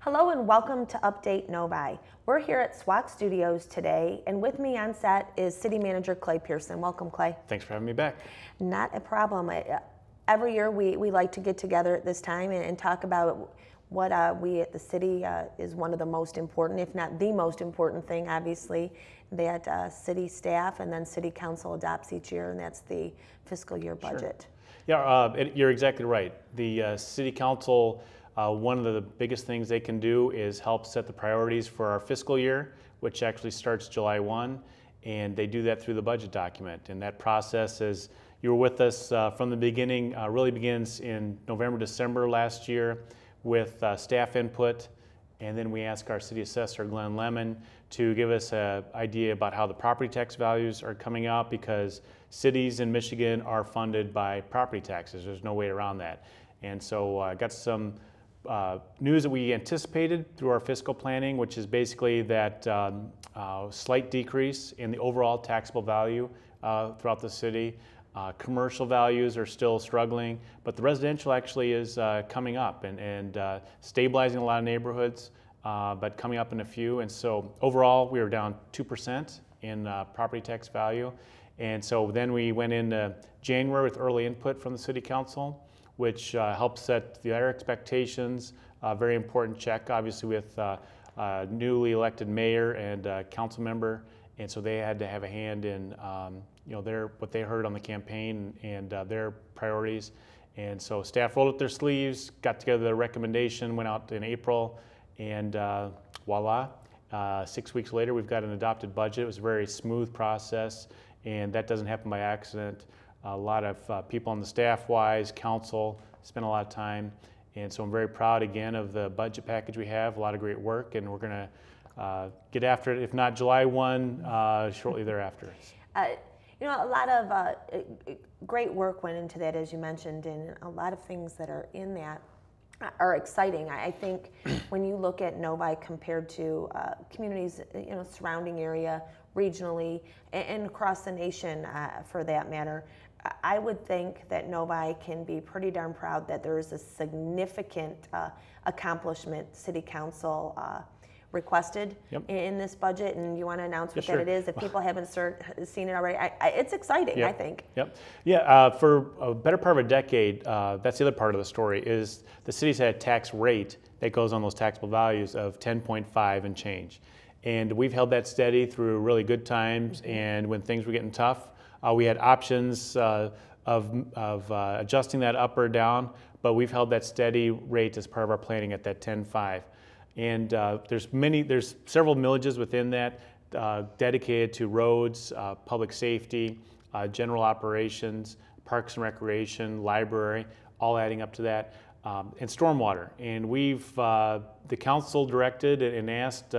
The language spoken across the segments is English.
Hello and welcome to Update Novi. We're here at SWAC Studios today, and with me on set is City Manager Clay Pearson. Welcome, Clay. Thanks for having me back. Not a problem. Every year we like to get together at this time and talk about what we at the city is one of the most important, if not the most important thing, obviously, that city staff and then city council adopts each year, and that's the fiscal year budget. Sure. Yeah, you're exactly right. The city council, one of the biggest things they can do is help set the priorities for our fiscal year, which actually starts July 1, and they do that through the budget document. And that process, as you were with us from the beginning, really begins in November, December last year with staff input, and then we ask our city assessor, Glenn Lemon, to give us an idea about how the property tax values are coming out, because cities in Michigan are funded by property taxes. There's no way around that. And so I got some news that we anticipated through our fiscal planning, which is basically that slight decrease in the overall taxable value throughout the city. Commercial values are still struggling, but the residential actually is coming up and stabilizing in a lot of neighborhoods, but coming up in a few. And so overall, we were down 2% in property tax value. And so then we went into January with early input from the city council, which helps set their expectations. Very important check, obviously, with newly elected mayor and council member, and so they had to have a hand in what they heard on the campaign and their priorities. And so staff rolled up their sleeves, got together the recommendation, went out in April, and voila! 6 weeks later, we've got an adopted budget. It was a very smooth process, and that doesn't happen by accident. A lot of people on the staff-wise, council, spent a lot of time. And so I'm very proud, again, of the budget package we have. A lot of great work, and we're going to get after it, if not July 1, shortly thereafter. A lot of great work went into that, as you mentioned, and a lot of things that are in that are exciting. I think when you look at Novi compared to communities, surrounding area, regionally, and across the nation, for that matter, I would think that Novi can be pretty darn proud that there is a significant accomplishment City Council requested in this budget, and you want to announce what that it is if people haven't seen it already. It's exciting, I think. Yeah, for a better part of a decade, that's the other part of the story, is the city's had a tax rate that goes on those taxable values of 10.5 and change. And we've held that steady through really good times, and when things were getting tough, we had options of adjusting that up or down, but we've held that steady rate as part of our planning at that 10.5. And there's several millages within that dedicated to roads, public safety, general operations, parks and recreation, library, all adding up to that, and stormwater. And the council directed and asked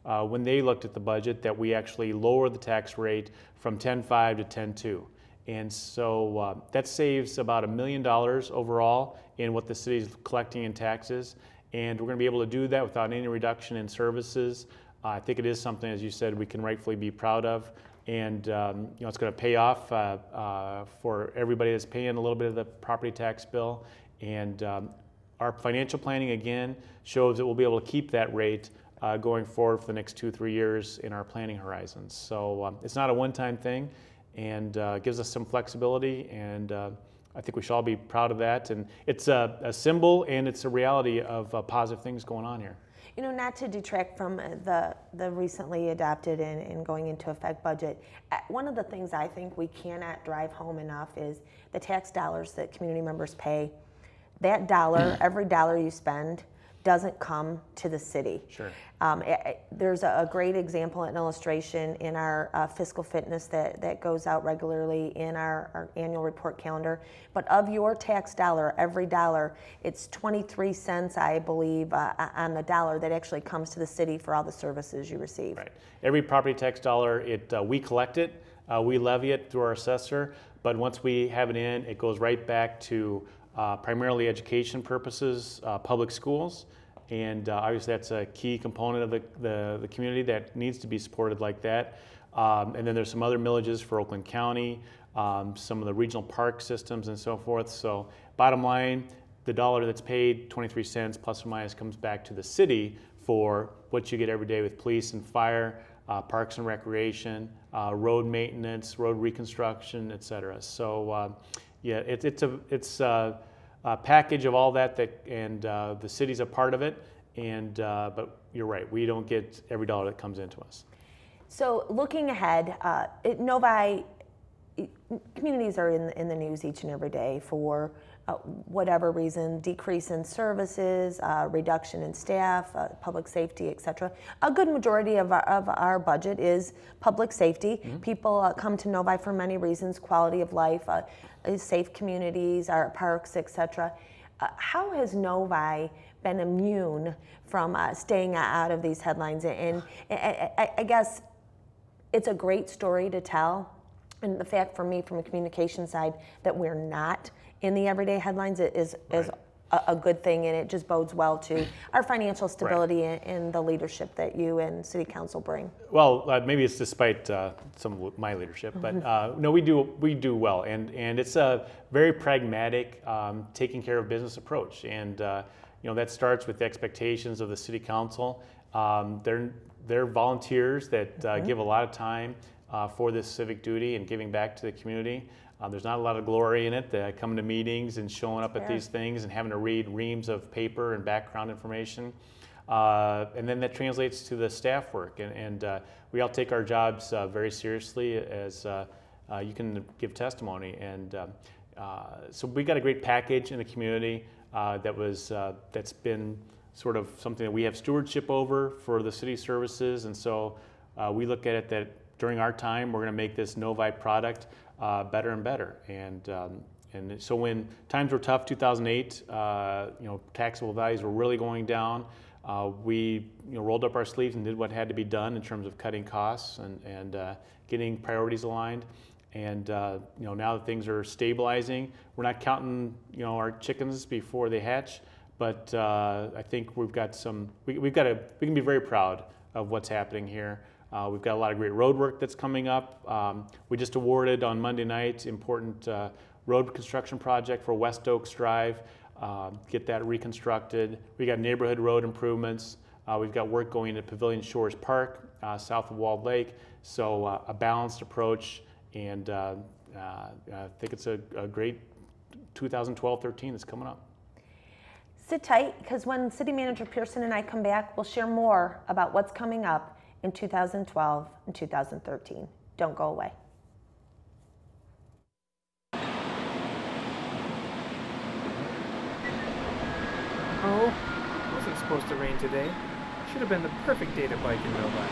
when they looked at the budget that we actually lower the tax rate from 10.5 to 10.2. And so that saves about $1 million overall in what the city's collecting in taxes. And we're going to be able to do that without any reduction in services. I think it is something, as you said, we can rightfully be proud of. And it's going to pay off for everybody that's paying a little bit of the property tax bill. And our financial planning, again, shows that we'll be able to keep that rate going forward for the next 2-3 years in our planning horizons. So it's not a one-time thing, and gives us some flexibility, and I think we should all be proud of that. And it's a symbol, and it's a reality of positive things going on here. Not to detract from the recently adopted and going into effect budget, one of the things I think we cannot drive home enough is the tax dollars that community members pay. That dollar, every dollar you spend, doesn't come to the city. Sure. There's a great example, an illustration in our fiscal fitness that goes out regularly in our annual report calendar. But of your tax dollar, every dollar, it's 23 cents, I believe, on the dollar that actually comes to the city for all the services you receive. Right. Every property tax dollar, we collect it, we levy it through our assessor, but once we have it in, it goes right back to primarily education purposes, public schools, and obviously that's a key component of the community that needs to be supported like that. And then there's some other millages for Oakland County, some of the regional park systems and so forth. So bottom line, the dollar that's paid, 23 cents plus or minus, comes back to the city for what you get every day with police and fire, parks and recreation, road maintenance, road reconstruction, et cetera. So yeah, it's a package of all that, and the city's a part of it. And but you're right, we don't get every dollar that comes into us. So looking ahead, Novi communities are in the news each and every day for whatever reason, decrease in services, reduction in staff, public safety, et cetera. A good majority of our budget is public safety. Mm-hmm. People come to Novi for many reasons: quality of life, safe communities, our parks, et cetera. How has Novi been immune from staying out of these headlines? And I guess it's a great story to tell. And the fact for me, from a communication side, that we're not in the everyday headlines is right. a good thing, and it just bodes well to our financial stability right. and the leadership that you and City Council bring. Well, maybe it's despite some of my leadership, but no, we do well, and it's a very pragmatic, taking care of business approach, and that starts with the expectations of the City Council. They're volunteers that give a lot of time for this civic duty and giving back to the community. There's not a lot of glory in it, coming to meetings and showing up at these things and having to read reams of paper and background information. And then that translates to the staff work. And we all take our jobs very seriously, as you can give testimony. And so we got a great package in the community that's been sort of something that we have stewardship over for the city services. And so we look at it that during our time, we're going to make this Novi product better and better. And so when times were tough, 2008, taxable values were really going down. We rolled up our sleeves and did what had to be done in terms of cutting costs and getting priorities aligned. And now that things are stabilizing, we're not counting our chickens before they hatch. But I think we can be very proud of what's happening here. We've got a lot of great road work that's coming up. We just awarded on Monday night important road construction project for West Oaks Drive, get that reconstructed. We got neighborhood road improvements. We've got work going at Pavilion Shores Park, south of Walled Lake. So a balanced approach, and I think it's a great 2012-13 that's coming up. Sit tight, because when City Manager Pearson and I come back, we'll share more about what's coming up in 2012 and 2013. Don't go away. Oh, it wasn't supposed to rain today. Should have been the perfect day to bike in Novi.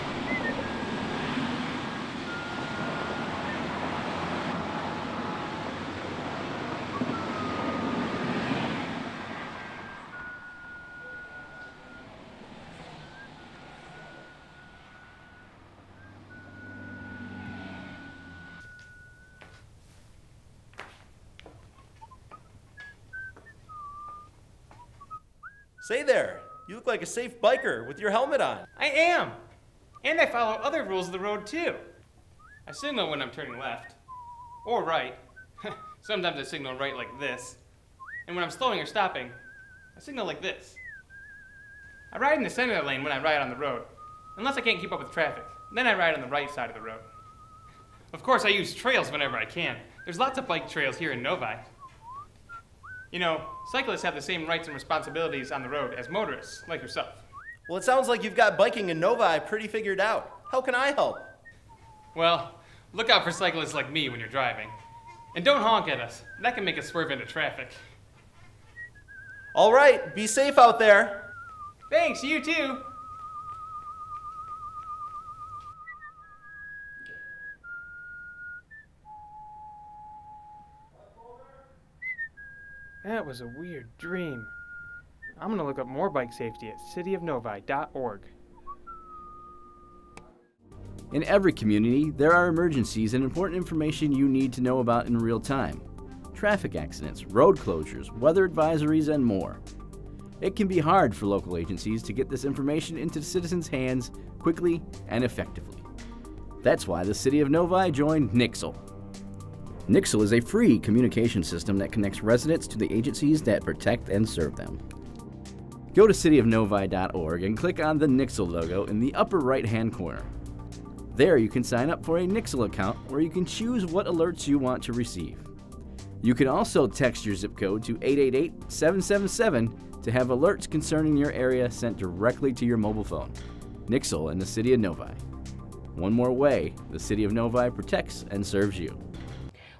Say there, you look like a safe biker with your helmet on. I am! And I follow other rules of the road too. I signal when I'm turning left. Or right. Sometimes I signal right like this. And when I'm slowing or stopping, I signal like this. I ride in the center lane when I ride on the road, unless I can't keep up with traffic. Then I ride on the right side of the road. Of course, I use trails whenever I can. There's lots of bike trails here in Novi. Cyclists have the same rights and responsibilities on the road as motorists, like yourself. Well, it sounds like you've got biking in Novi pretty figured out. How can I help? Well, look out for cyclists like me when you're driving. And don't honk at us. That can make us swerve into traffic. All right, be safe out there. Thanks, you too. That was a weird dream. I'm going to look up more bike safety at cityofnovi.org. In every community, there are emergencies and important information you need to know about in real time. Traffic accidents, road closures, weather advisories, and more. It can be hard for local agencies to get this information into citizens' hands quickly and effectively. That's why the City of Novi joined Nixle. Nixle is a free communication system that connects residents to the agencies that protect and serve them. Go to cityofnovi.org and click on the Nixle logo in the upper right-hand corner. There you can sign up for a Nixle account where you can choose what alerts you want to receive. You can also text your zip code to 888-777 to have alerts concerning your area sent directly to your mobile phone. Nixle and the City of Novi. One more way the City of Novi protects and serves you.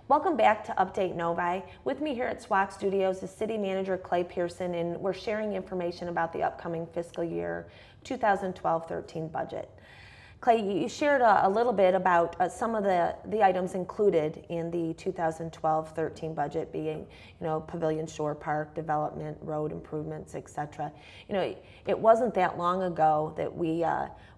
Welcome back to Update Novi. With me here at SWAC Studios is City Manager Clay Pearson, and we're sharing information about the upcoming fiscal year 2012-13 budget. Clay, you shared a little bit about some of the items included in the 2012-13 budget, being, Pavilion Shore Park development, road improvements, etc. It wasn't that long ago that we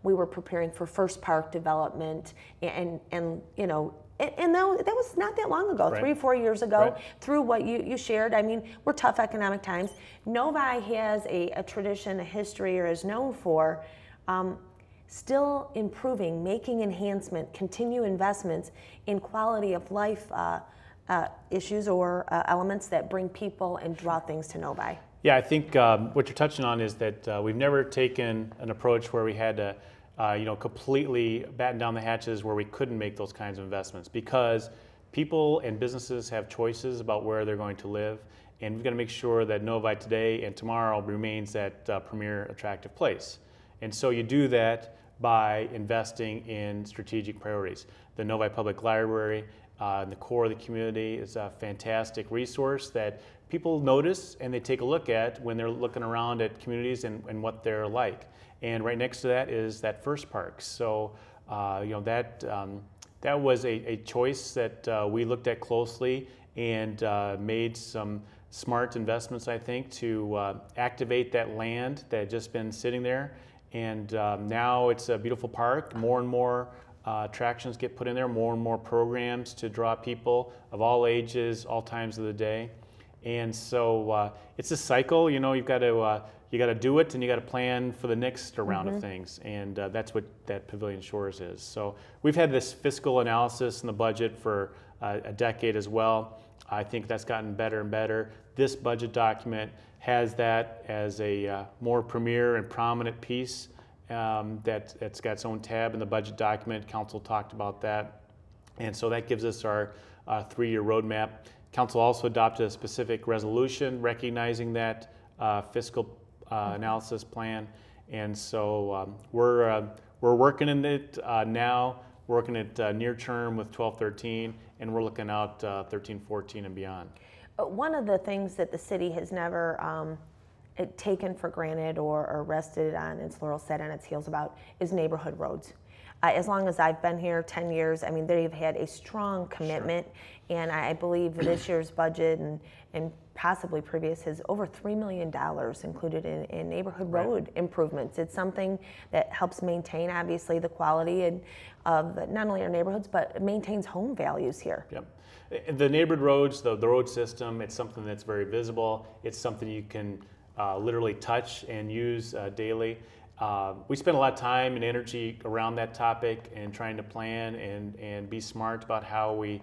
were preparing for First Park development, and that was not that long ago, right. 3-4 years ago, right. Through what you shared. I mean, we're tough economic times. Novi has a tradition, a history, or is known for still improving, making enhancement, continue investments in quality of life issues or elements that bring people and draw things to Novi. Yeah, I think what you're touching on is that we've never taken an approach where we had to completely batten down the hatches where we couldn't make those kinds of investments, because people and businesses have choices about where they're going to live, and we've got to make sure that Novi today and tomorrow remains that premier attractive place. And so you do that by investing in strategic priorities. The Novi Public Library in the core of the community is a fantastic resource that people notice and they take a look at when they're looking around at communities and what they're like. And right next to that is that First Park. So that was a choice that we looked at closely and made some smart investments, I think, to activate that land that had just been sitting there. And now it's a beautiful park. More and more attractions get put in there, more and more programs to draw people of all ages, all times of the day. And so it's a cycle. You've got to do it, and you got to plan for the next round of things. And that's what that Pavilion Shores is. So we've had this fiscal analysis in the budget for a decade as well. I think that's gotten better and better. This budget document has that as a more premier and prominent piece. That's got its own tab in the budget document. Council talked about that. And so that gives us our 3-year roadmap. Council also adopted a specific resolution recognizing that fiscal analysis plan. And so we're working in it now, working at near term with 12-13, and we're looking out 13-14 and beyond. One of the things that the city has never taken for granted or rested on its laurels, set on its heels about, is neighborhood roads. As long as I've been here, 10 years, I mean, they've had a strong commitment, sure. And I believe this year's budget and possibly previous has over $3 million included in neighborhood road improvements. It's something that helps maintain, obviously, the quality of not only our neighborhoods, but maintains home values here. Yep. The neighborhood roads, the road system, it's something that's very visible. It's something you can literally touch and use daily. We spend a lot of time and energy around that topic and trying to plan and be smart about how we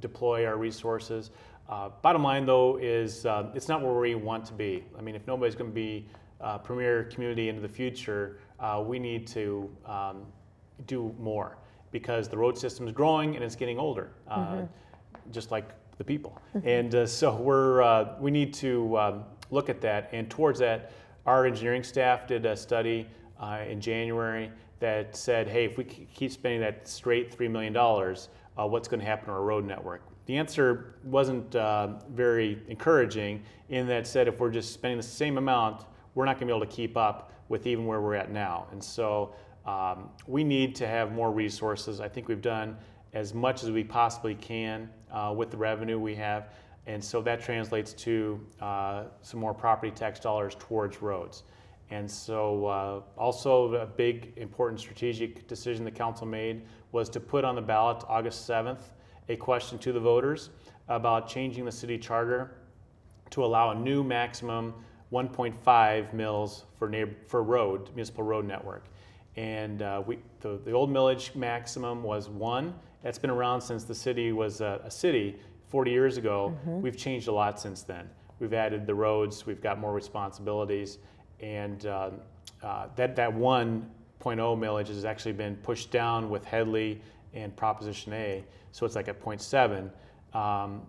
deploy our resources. Bottom line, though, is it's not where we want to be. I mean, if nobody's going to be a premier community into the future, we need to do more, because the road system is growing and it's getting older, just like the people. And so we need to look at that. And towards that, our engineering staff did a study in January that said, hey, if we keep spending that straight $3 million, what's going to happen to our road network? The answer wasn't very encouraging, in that said if we're just spending the same amount, we're not going to be able to keep up with even where we're at now. And so we need to have more resources. I think we've done as much as we possibly can with the revenue we have. And so that translates to some more property tax dollars towards roads. And so also a big important strategic decision the council made was to put on the ballot August 7th a question to the voters about changing the city charter to allow a new maximum 1.5 mills for municipal road network. And the old millage maximum was 1, That's been around since the city was a city 40 years ago. We've changed a lot since then. We've added the roads, we've got more responsibilities, and that 1.0 millage has actually been pushed down with Headley and Proposition A, so it's like at 0.7.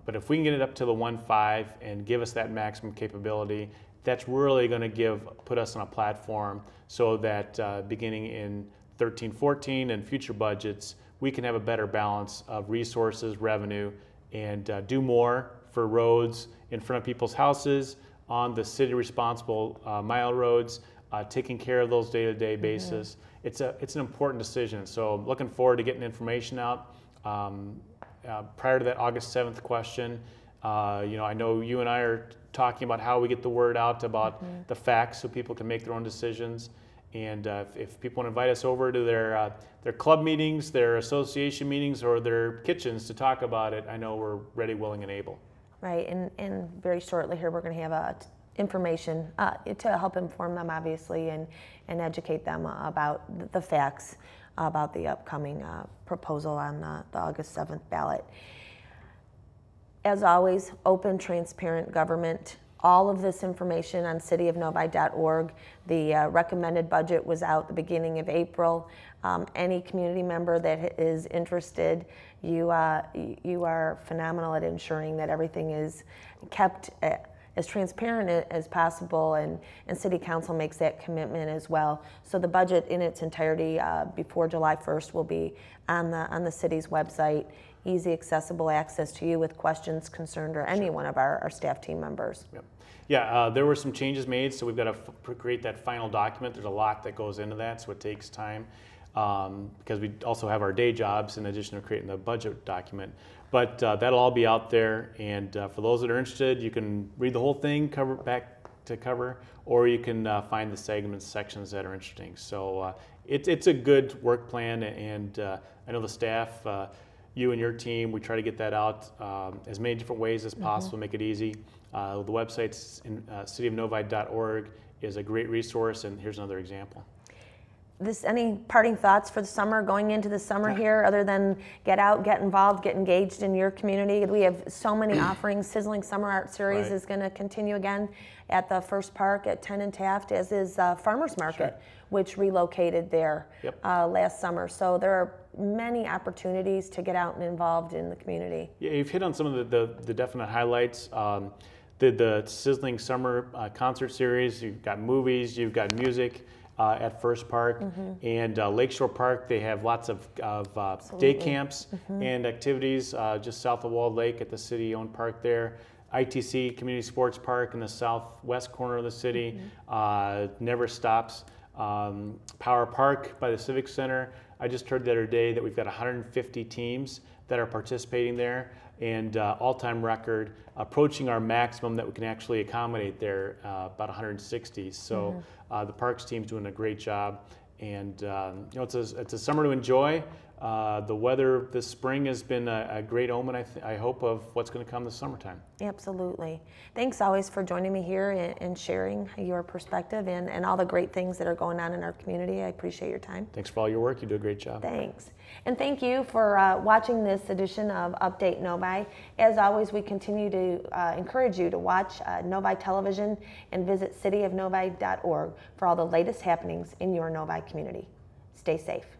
But if we can get it up to the 1.5 and give us that maximum capability, that's really going to put us on a platform so that beginning in 13-14 and future budgets, we can have a better balance of resources, revenue, and do more for roads in front of people's houses, on the city responsible mile roads, taking care of those day-to-day basis. It's an important decision. So looking forward to getting information out. Prior to that August 7th question, I know you and I are talking about how we get the word out about the facts so people can make their own decisions. And if people want to invite us over to their club meetings, their association meetings, or their kitchens to talk about it, I know we're ready, willing, and able. Right, and very shortly here we're going to have information to help inform them, obviously, and educate them about the facts about the upcoming proposal on the August 7th ballot. As always, open, transparent government. All of this information on cityofnovi.org. The recommended budget was out the beginning of April. Any community member that is interested, you are phenomenal at ensuring that everything is kept as transparent as possible, and City Council makes that commitment as well. So the budget in its entirety before July 1st will be on the city's website. Easy, accessible access to you with questions concerned or any one of our staff team members. Yep. Yeah, there were some changes made, so we've got to create that final document. There's a lot that goes into that, so it takes time because we also have our day jobs in addition to creating the budget document. But that'll all be out there, and for those that are interested, you can read the whole thing back to cover, or you can find the segments, sections that are interesting. So it's a good work plan, and I know the staff, you and your team, we try to get that out as many different ways as possible, make it easy. The website's cityofnovi.org is a great resource, and here's another example. Any parting thoughts for the summer, going into the summer here, other than get out, get involved, get engaged in your community? We have so many offerings. Sizzling Summer Art Series is going to continue again at the First Park at 10 and Taft, as is Farmers Market, which relocated there last summer. So there are many opportunities to get out and involved in the community. Yeah, you've hit on some of the definite highlights. The Sizzling Summer Concert Series, you've got movies, you've got music. At First Park and Lakeshore Park, they have lots of day camps and activities just south of Walled Lake at the city-owned park there. ITC Community Sports Park in the southwest corner of the city never stops. Power Park by the Civic Center. I just heard the other day that we've got 150 teams that are participating there, and all-time record, approaching our maximum that we can actually accommodate there, about 160. So the Parks team's doing a great job, and it's a summer to enjoy. The weather this spring has been a great omen, I hope, of what's going to come this summertime. Absolutely. Thanks always for joining me here and sharing your perspective and all the great things that are going on in our community. I appreciate your time. Thanks for all your work. You do a great job. Thanks. And thank you for watching this edition of Update Novi. As always, we continue to encourage you to watch Novi Television and visit cityofnovi.org for all the latest happenings in your Novi community. Stay safe.